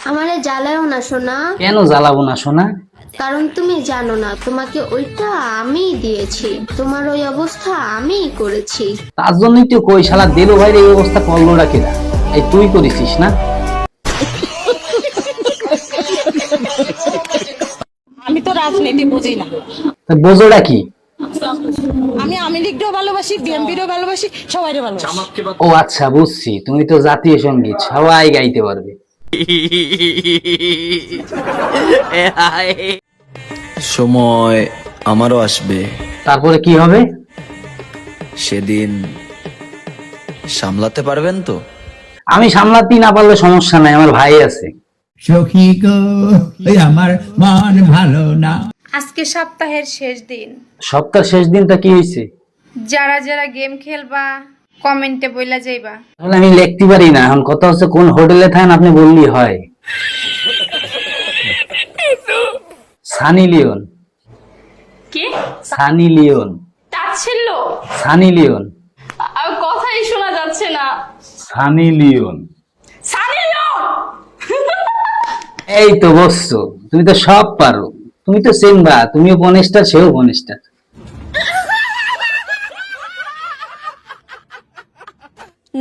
আমারে জ্বালায়ও না সোনা। কেন জ্বালাবো না সোনা? কারণ তুমি জানো না, তোমাকে ওইটা আমিই দিয়েছি, তোমার ওই অবস্থা আমিই করেছি। তার জন্যই তো কই শালা দেলু ভাইয়ের এই অবস্থা করলো কেডা? এই তুই করেছিস না? আমি তো রাজনীতি বুঝি না। তা বোঝোটা কি? আমি আওয়ামী লীগকেও ভালোবাসি, বিএনপিরও ভালোবাসি, সবাইকে ভালোবাসি। ও আচ্ছা, বুঝছি, তুমি তো জাতীয় সঙ্গীত সবাই গাইতে পারবে। সময় আমারও আসবে, তারপরে কি হবে? সেদিন সামলাতে পারবেন তো? আমি সামলাতেই না পারলে সমস্যা নাই, আমার ভাই আছে। সখী গো আমার মন ভালো না। আজকে সপ্তাহের শেষ দিন, সপ্তাহ শেষ দিনটা কি হয়েছে? যারা যারা গেম খেলবা কমেন্টে বইলা যাইবা। তাহলে আমি লিখতে পারি না। এখন কথা হচ্ছে কোন হোটেলে থাকেন আপনি বললেই হয়। সানি লিওন। কি সানি লিওন। তাচ্ছিল্য? সানি লিওন। আর কথাই শোনা যাচ্ছে না। সানি লিওন। সানি লিওন। এই তো বসছো, তুমি তো সব পারো। তুমি তো সিম্বা, তুমিও বনেস্টার, সেও বনেস্টার।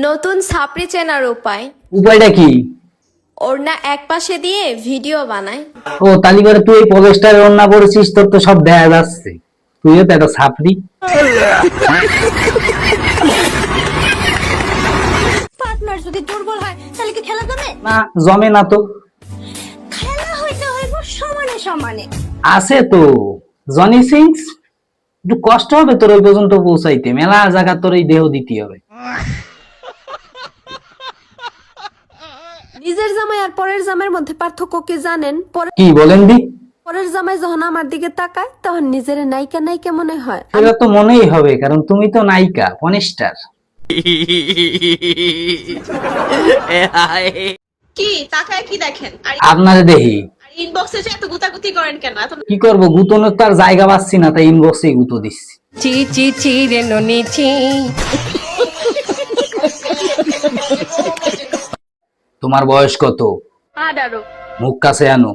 নতুন ছাপড়ি চেনার উপায়, উপায়টা কি? ওড়না এক পাশে দিয়ে ভিডিও বানায়। ও তালি করে তুই এই পলেস্টারের ওড়না পরেছিস, তোর তো সব দেখা যাচ্ছে। তুইও তো একটা ছাপড়ি। পার্টনার যদি দুর্বল হয় তাহলে কি খেলা যাবে না, জমে না তো। খেলা হইতে হইব সমানে সমানে। আছে তো জনি সিংস, একটু কষ্ট হবে তোর ওই পর্যন্ত পৌঁছাইতে। মেলা জায়গা তোর এই দেহ দিতে হবে। নিজের জামাই আর পরের জামাইয়ের মধ্যে পার্থক্য কি জানেন? কি বলেন দি? পরের জামাই যখন আমার দিকে তাকায় তখন নিজের নায়িকা নায়িকা মনে হয়। সেটা তো মনেই হবে, কারণ তুমি তো নায়িকা, পনেস্টার। কি তাকায় কি দেখেন? আর আপনারে দেখি ইনবক্সে যে এত গুতাগুতি করেন কেন? এত কি করবো, গুতনের তো আর জায়গা পাচ্ছি না, তাই ইনবক্সে গুতো দিচ্ছি। চি চি চি রে ননি চি। তোমার বয়স কত? 18। মুখ কাছে আনো,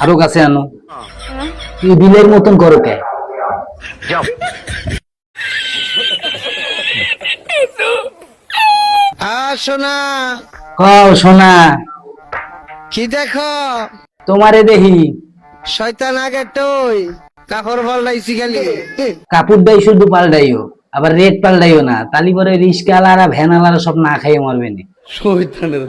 আরো কাছে আনো। তুই বিলের মতন করো কে? সোনা কও সোনা, কি দেখো? তোমারে দেখি। শয়তান আগে টই কাপড় পাল্টাইছি খালি। কাপড় দাই শুধু পাল্টাইও, আবার রেট পাল্টাইও না, তালি পরে রিস্কা আলারা ভ্যান আলারা সব না খাইয়ে মরবে না। শয়তানের